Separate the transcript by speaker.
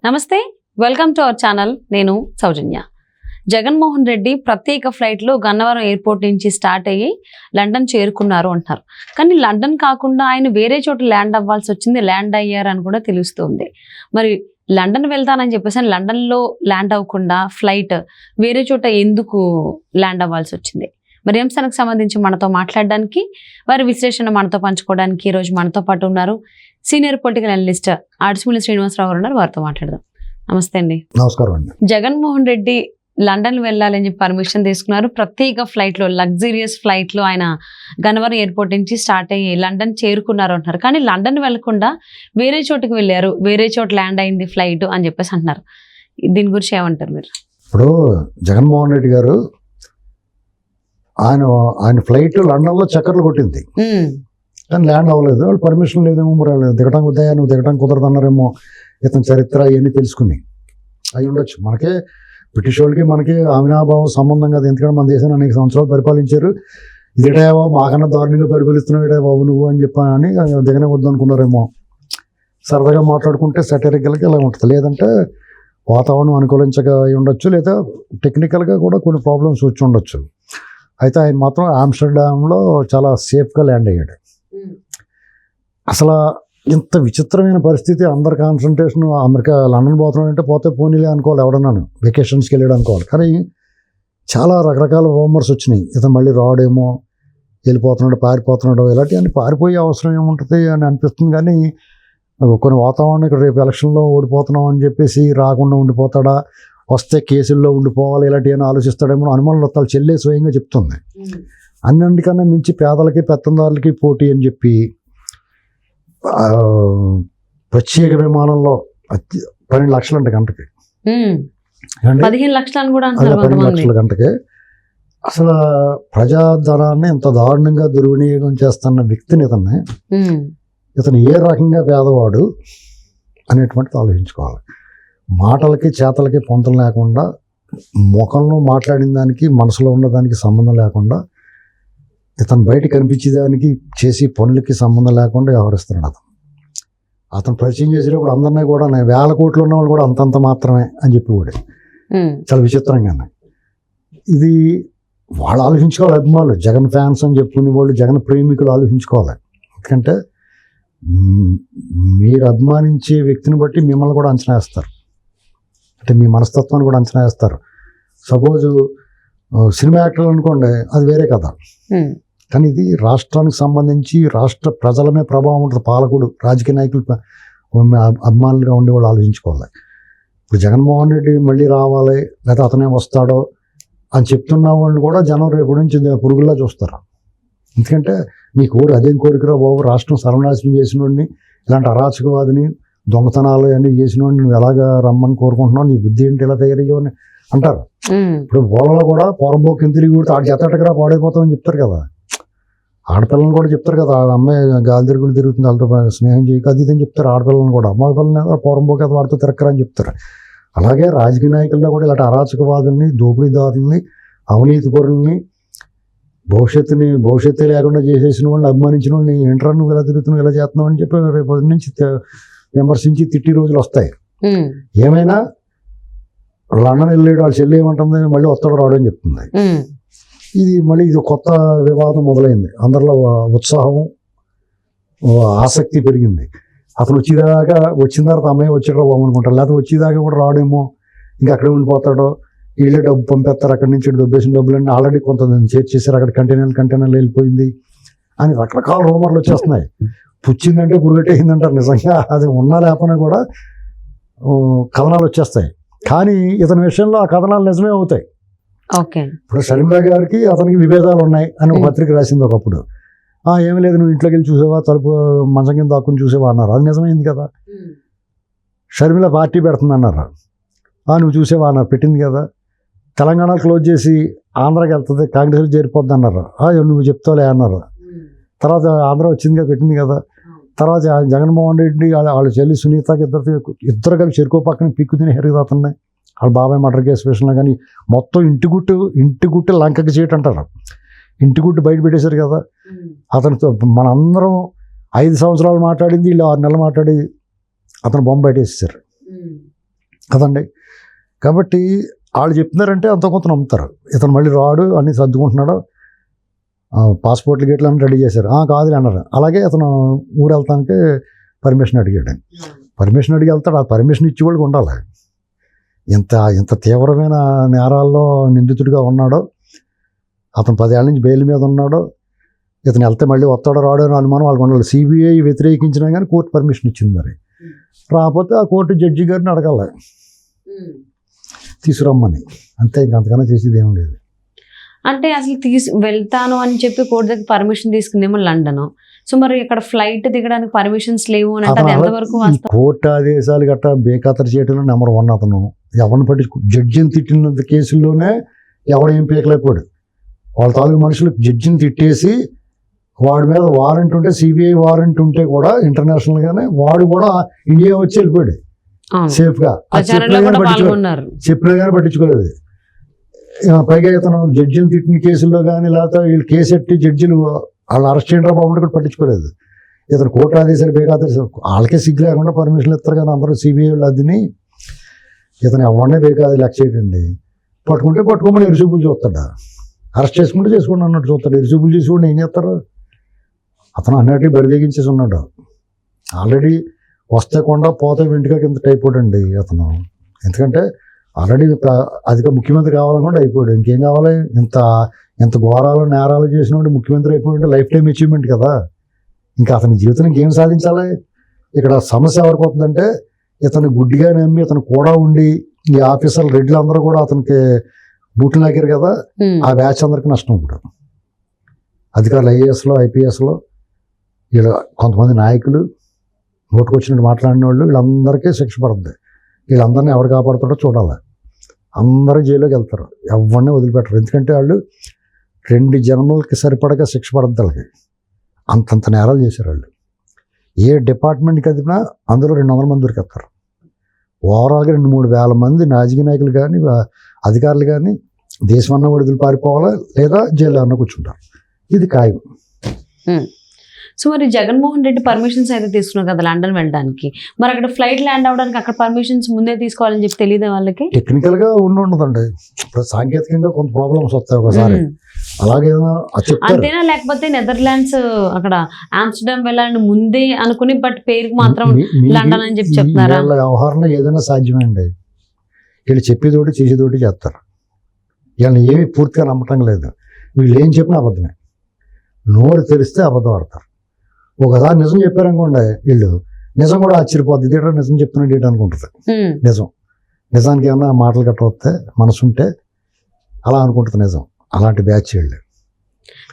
Speaker 1: నమస్తే, welcome to our channel. నేను సౌజన్య. జగన్మోహన్ రెడ్డి ప్రత్యేక ఫ్లైట్లో గన్నవరం ఎయిర్పోర్ట్ నుంచి స్టార్ట్ అయ్యి లండన్ చేరుకున్నారు అంటారు. కానీ లండన్ కాకుండా ఆయన వేరే చోట ల్యాండ్ అవ్వాల్సి వచ్చింది, ల్యాండ్ అయ్యారని కూడా తెలుస్తుంది. మరి లండన్ వెళ్తానని చెప్పేసి లండన్లో ల్యాండ్ అవ్వకుండా ఫ్లైట్ వేరే చోట ఎందుకు ల్యాండ్ అవ్వాల్సి వచ్చింది? మరి అంశానికి సంబంధించి మనతో మాట్లాడడానికి, వారి విశ్లేషణ మనతో పంచుకోవడానికి ఈరోజు మనతో పాటు ఉన్నారు సీనియర్ పొలిటికల్ అనలిస్ట్ ఆడిసిమిల్లి శ్రీనివాసరావు గారు ఉన్నారు. వారితో మాట్లాడదాం. నమస్తే అండి.
Speaker 2: నమస్కారం అండి.
Speaker 1: జగన్మోహన్ రెడ్డి లండన్ వెళ్ళాలని చెప్పి పర్మిషన్ తీసుకున్నారు. ప్రత్యేక ఫ్లైట్లో, లగ్జరియస్ ఫ్లైట్లో ఆయన గన్నవరం ఎయిర్పోర్ట్ నుంచి స్టార్ట్ అయ్యి లండన్ చేరుకున్నారు అంటున్నారు. కానీ లండన్ వెళ్లకుండా వేరే చోటుకి వెళ్ళారు, వేరే చోట ల్యాండ్ అయింది ఫ్లైట్ అని చెప్పేసి అంటున్నారు. దీని గురించి ఏమంటారు మీరు?
Speaker 2: ఇప్పుడు జగన్మోహన్ రెడ్డి గారు ఆయన ఫ్లైట్ లండన్లో చక్కర్లు కొట్టింది, కానీ ల్యాండ్ అవ్వలేదు. వాళ్ళు పర్మిషన్ లేదేమో, మరి దిగడానికి ఉదయా నువ్వు దిగడానికి కుదరదన్నారేమో. ఇతని చరిత్ర ఇవన్నీ తెలుసుకుని అయి ఉండొచ్చు. మనకే బ్రిటిష్ వాళ్ళకి మనకి అవినాభావం సంబంధం కాదు. ఎందుకంటే మన దేశాన్ని అనేక సంవత్సరాలు పరిపాలించారు. ఇదేటా మాకన్నా దారుణంగా పరిపాలిస్తున్నావు బాబు నువ్వు అని చెప్పని దిగనే వద్దు అనుకున్నారేమో. సరదాగా మాట్లాడుకుంటే సటరికల్గా ఇలా ఉంటుంది. లేదంటే వాతావరణం అనుకూలించక ఉండొచ్చు, లేదా టెక్నికల్గా కూడా కొన్ని ప్రాబ్లమ్స్ వచ్చి ఉండొచ్చు. అయితే ఆయన మాత్రం ఆమ్స్టర్డామ్లో చాలా సేఫ్గా ల్యాండ్ అయ్యాడు. అసలు ఇంత విచిత్రమైన పరిస్థితి, అందరి కాన్సన్ట్రేషన్ అమెరికా లండన్ పోతున్నాడంటే పోతే పోనీలే అనుకోవాలి, ఎవడన్నాను వెకేషన్స్కి వెళ్ళాడు అనుకోవాలి. కానీ చాలా రకరకాల రూమర్స్ వచ్చినాయి. ఇతను మళ్ళీ రాడేమో, వెళ్ళిపోతున్నాడు, పారిపోతున్నాడు, ఇలాంటివన్నీ పారిపోయే అవసరం ఏముంటుంది అని అనిపిస్తుంది. కానీ కొన్ని వాతావరణం ఇక్కడ రేపు ఎలక్షన్లో ఓడిపోతున్నాం అని చెప్పేసి రాకుండా ఉండిపోతాడా, వస్తే కేసుల్లో ఉండిపోవాలి, ఇలాంటివన్నీ ఆలోచిస్తాడేమో అనుమానాలు వస్తాడు. చెల్లె స్వయంగా చెప్తుంది. అన్నింటికన్నా మించి పేదలకి పెత్తందారులకి పోటీ అని చెప్పి ప్రత్యేక విమానంలో 12 లక్షలు అంట గంటకి,
Speaker 1: 15 లక్షలు కూడా
Speaker 2: 15 లక్షల గంటకి. అసలు ప్రజాధనాన్ని ఇంత దారుణంగా దుర్వినియోగం చేస్తున్న వ్యక్తిని ఇతను ఏ రకంగా పేదవాడు అనేటువంటిది ఆలోచించుకోవాలి. మాటలకి చేతలకి పొంతం లేకుండా, ముఖంలో మాట్లాడిన దానికి మనసులో ఉన్నదానికి సంబంధం లేకుండా, ఇతను బయట కనిపించేదానికి చేసి పనులకి సంబంధం లేకుండా వ్యవహరిస్తున్నాడు. అతను పరిచయం చేసేటప్పుడు అందరినీ కూడా వేల కోట్లు ఉన్న వాళ్ళు కూడా అంతంత మాత్రమే అని చెప్పి కూడా చాలా విచిత్రంగా. ఇది వాళ్ళు ఆలోచించుకోవాలి. అభిమానులు, జగన్ ఫ్యాన్స్ అని చెప్పుకునే వాళ్ళు, జగన్ ప్రేమికులు ఆలోచించుకోవాలి. ఎందుకంటే మీరు అభిమానించే వ్యక్తిని బట్టి మిమ్మల్ని కూడా అంచనా వేస్తారు, అంటే మీ మనస్తత్వాన్ని కూడా అంచనా వేస్తారు. సపోజు సినిమా యాక్టర్లు అనుకోండి, అది వేరే కథ. కానీ ఇది రాష్ట్రానికి సంబంధించి రాష్ట్ర ప్రజల మీద ప్రభావం ఉంటుంది. పాలకుడు, రాజకీయ నాయకులు అభిమానులుగా ఉండేవాళ్ళు ఆలోచించుకోవాలి. ఇప్పుడు జగన్మోహన్ రెడ్డి మళ్ళీ రావాలి, లేదా అతనే వస్తాడో అని చెప్తున్న వాళ్ళు కూడా జనం రేపు నుంచి పురుగుల్లా చూస్తారు. ఎందుకంటే నీ కోరి అదేం కోరికరా బాబు, రాష్ట్రం సర్వనాశనం చేసిన వాడిని, ఇలాంటి అరాచకవాదిని, దొంగతనాలు అన్నీ చేసిన వాడిని నువ్వు ఎలాగా రమ్మని కోరుకుంటున్నావు, నీ బుద్ధి ఏంటి ఇలా తయారయ్యో అని అంటారు. ఇప్పుడు ఓలలో కూడా పొరబోకి ఎంత తిరిగి కొడితే ఆడికి ఎత్తటకరా పాడైపోతామని చెప్తారు కదా. ఆడపిల్లలను కూడా చెప్తారు కదా, ఆ అమ్మాయి గాలి తిరుగులు తిరుగుతుంది, వాళ్ళతో స్నేహం చేయక అది ఇదని చెప్తారు. ఆడపిల్లలను కూడా అమ్మాయి పిల్లల్ని పోరంబోకి అది వాడితో తిరక్కరా అని చెప్తారు. అలాగే రాజకీయ నాయకుల్లో కూడా ఇలాంటి అరాచకవాదుల్ని, దోపిడీదారుల్ని, అవినీతి పరుల్ని, భవిష్యత్తు లేకుండా చేసేసిన వాళ్ళని, అభిమానించిన వాళ్ళని ఏంట్రా నువ్వు ఇలా తిరుగుతున్నావు, ఇలా చేస్తున్నావు అని చెప్పి రేపు నుంచి విమర్శించి తిట్టి రోజులు వస్తాయి. ఏమైనా లండన్ వెళ్ళాడు, వాళ్ళ చెల్లి ఏమంటుంది, మళ్ళీ వస్తాడు రాడు అని చెప్తుంది. ఇది కొత్త వివాదం మొదలైంది. అందరిలో ఉత్సాహం, ఆసక్తి పెరిగింది. అతను వచ్చిన తర్వాత అమ్మాయి వచ్చాడో బాగునుకుంటారు, లేకపోతే వచ్చేదాకా కూడా రాడేమో, ఇంకా అక్కడే ఉండిపోతాడో, వీళ్ళే డబ్బు పంపేస్తారు అక్కడి నుంచి, దొబ్బేసిన డబ్బులన్నీ ఆల్రెడీ కొంత చేర్చేసారు, అక్కడ కంటైనర్లు వెళ్ళిపోయింది అని రకరకాల రూమర్లు వచ్చేస్తున్నాయి. పుచ్చిందంటే పురుగట్టేసిందంటారు. నిజంగా అది ఉన్నా లేకపోయినా కూడా కథనాలు వచ్చేస్తాయి. కానీ ఇతని విషయంలో ఆ కథనాలు నిజమే అవుతాయి. ఇప్పుడు షర్మిలా గారికి అతనికి విభేదాలు ఉన్నాయి అని ఒక పత్రిక రాసింది ఒకప్పుడు. ఏమీ లేదు, నువ్వు ఇంట్లోకి వెళ్ళి చూసావా, తలుపు మంచం కింద దాక్కుని చూసావా అన్నారు. అది నిజమైంది కదా. షర్మిల పార్టీ పెడుతుంది అన్నారు, నువ్వు చూసావా అన్నారు, పెట్టింది కదా. తెలంగాణ క్లోజ్ చేసి ఆంధ్రాకి వెళ్తుంది, కాంగ్రెస్లో చేరిపోద్ది అన్నారు, నువ్వు చెప్తావులే అన్నారు. తర్వాత ఆంధ్ర వచ్చింది కదా, పెట్టింది కదా. తర్వాత జగన్మోహన్ రెడ్డి వాళ్ళ చెల్లి సునీతకి ఇద్దరు కలిసి చెరుకో పక్కన పిక్కు తిని హెరుగుతున్నాయి. వాళ్ళ బాబాయ్ మర్డర్ కేసు విషయంలో కానీ మొత్తం ఇంటి గుట్టు లంకకి చేయటం అంటారు. ఇంటి గుట్టు బయట పెట్టేశారు కదా. అతనితో మనందరం 5 సంవత్సరాలు మాట్లాడింది, వీళ్ళు 6 నెలలు మాట్లాడి అతను బొమ్మ బయటేసేసారు. కదండి. కాబట్టి వాళ్ళు చెప్తున్నారంటే అంత కొంత నమ్ముతారు. ఇతను మళ్ళీ రాడు అన్ని సర్దుకుంటున్నాడు, పాస్పోర్ట్లు గేట్లు అన్నీ రెడీ చేశారు. కాదులే అన్నారు. అలాగే అతను ఊరు వెళ్తానికి పర్మిషన్ అడిగాడు. పర్మిషన్ అడిగి వెళ్తాడు. ఆ పర్మిషన్ ఇచ్చేవాళ్ళకి ఉండాలి. ఇంత తీవ్రమైన నేరాల్లో నిందితుడిగా ఉన్నాడో, అతను 10 ఏళ్ళ నుంచి బెయిల్ మీద ఉన్నాడో, ఇతను వెళ్తే మళ్ళీ వస్తాడో రాడో అని అనుమానం వాళ్ళకి ఉండాలి. సిబిఐ వ్యతిరేకించినా కానీ కోర్టు పర్మిషన్ ఇచ్చింది. మరి రాకపోతే ఆ కోర్టు జడ్జి గారిని అడగాలి తీసుకురమ్మని. అంతే, ఇంకంతకన్నా చేసేది ఏం లేదు.
Speaker 1: అంటే అసలు వెళ్తాను అని చెప్పి కోర్టు దగ్గర పర్మిషన్ తీసుకుందేమో లండన్. సో మరి ఇక్కడ ఫ్లైట్ దిగడానికి పర్మిషన్స్ లేవు అని అంటే అది ఎంతవరకు వాస్తవం?
Speaker 2: కోర్టు ఆదేశాలు గట్టా బేఖాతరు చేయడంలో నెంబర్ 1 అతను. ఎవరిని పట్టించుకో, జడ్జిని తిట్టిన కేసుల్లోనే ఎవడేం పీకలేకపోయాడు. వాళ్ళ తాలూకు మనుషులు జడ్జిని తిట్టేసి వాడి మీద వారెంట్ ఉంటే, సిబిఐ వారెంట్ ఉంటే కూడా ఇంటర్నేషనల్గానే వాడు కూడా ఇండియా వచ్చి వెళ్ళిపోయాడు సేఫ్గా. చెప్పినా కానీ పట్టించుకోలేదు. పైగా ఇతను జడ్జిని తిట్టిన కేసుల్లో కానీ లేకపోతే వీళ్ళు కేసు ఎట్టి జడ్జిలు వాళ్ళు అరెస్ట్ చేయడం బాబు కూడా పట్టించుకోలేదు. ఇతను కోర్టు ఆదేశాలు బేఖాతరు, వాళ్ళకే సిగ్గు లేకుండా పర్మిషన్ ఇస్తారు కానీ అందరూ సిబిఐ వాళ్ళు అదిని ఇతను ఎవరినే బేకాదు లెక్క చేయడండి. పట్టుకుంటే పట్టుకోమని ఎరుసూపులు చూస్తాడు, అరెస్ట్ చేసుకుంటే చేసుకోండి అన్నట్టు చూస్తాడు. ఎరుసూపులు చేసుకోండి ఏం చేస్తారు? అతను అన్నట్టు బరిదెగించేసి ఉన్నాడు. ఆల్రెడీ వస్తే కొండ పోతే వెంటగా కింద అయిపోయాడు అండి అతను. ఎందుకంటే ఆల్రెడీ అధిక ముఖ్యమంత్రి కావాలనుకుంటే అయిపోయాడు. ఇంకేం కావాలి? ఇంత ఘోరాలు నేరాలు చేసినప్పుడు ముఖ్యమంత్రి అయిపోయింటే లైఫ్ టైం అచీవ్మెంట్ కదా. ఇంకా అతని జీవితం ఇంకేం సాధించాలి? ఇక్కడ సమస్య ఎవరికి వస్తుందంటే, ఇతను గుడ్డిగా నమ్మి ఇతను కూడా ఉండి ఈ ఆఫీసర్లు రెడ్లు అందరూ కూడా అతనికి బూట్లు నాకారు కదా, ఆ బ్యాచ్ అందరికీ నష్టం. ఇప్పుడు అధికారులు ఐఏఎస్లో ఐపీఎస్లో వీళ్ళు కొంతమంది నాయకులు నోటుకొచ్చినట్టు మాట్లాడిన వాళ్ళు వీళ్ళందరికీ శిక్ష పడుతుంది. వీళ్ళందరినీ ఎవరు కాపాడుతాడో చూడాలి. అందరూ జైల్లోకి వెళ్తారు, ఎవరిని వదిలిపెట్టరు. ఎందుకంటే వాళ్ళు 2 జన్మలకి సరిపడగా శిక్ష పడుతుంది వాళ్ళకి. అంతంత నేరాలు చేశారు వాళ్ళు. ఏ డిపార్ట్మెంట్కి అదినా అందులో 200 మంది దొరికేస్తారు. ఓవరాల్గా 2-3 వేల మంది రాజకీయ నాయకులు కానీ అధికారులు కానీ దేశమన్నా విడుదల పారిపోవాలా లేదా జైల్లో అన్న కూర్చుంటారు. ఇది ఖాయం.
Speaker 1: సో మరి జగన్మోహన్ రెడ్డి పర్మిషన్స్ అయితే తీసుకున్నారు కదా లండన్ వెళ్ళడానికి, మరి అక్కడ ఫ్లైట్ ల్యాండ్ అవ్వడానికి అక్కడ పర్మిషన్స్ ముందే తీసుకోవాలని చెప్పి తెలియదు వాళ్ళకి?
Speaker 2: టెక్నికల్గా ఉండదండి, ఇప్పుడు సాంకేతికంగా కొంత ప్రాబ్లమ్స్ వస్తాయి ఒకసారి. అలాగే
Speaker 1: అంతేనా? లేకపోతే నెదర్లాండ్స్ అక్కడ ఆమ్స్టర్డామ్ వెళ్ళాలని ముందే అనుకుని బట్ పేరుకి మాత్రం లండన్ అని చెప్పి చెప్తున్నారా?
Speaker 2: వ్యవహారంలో ఏదైనా సాధ్యమే అండి. వీళ్ళు చెప్పేదోటి చేసేదోటి చేస్తారు. వీళ్ళని ఏమీ పూర్తిగా నమ్మటం లేదు. వీళ్ళు ఏం చెప్పినా అబద్ధమే. నోరు తెరిస్తే అబద్ధం ఆడతారు. ఒకసారి నిజం చెప్పారనుకోండి, వీళ్ళు నిజం కూడా ఆశ్చర్యపోద్ది. ఇదేటో నిజం చెప్తున్నాడు ఏంటి అనుకుంటుంది. నిజానికి ఏమన్నా మాటలు గట్ట వస్తే మనసు ఉంటే అలా అనుకుంటుంది నిజం. అలాంటి బ్యాచ్ వీళ్ళు.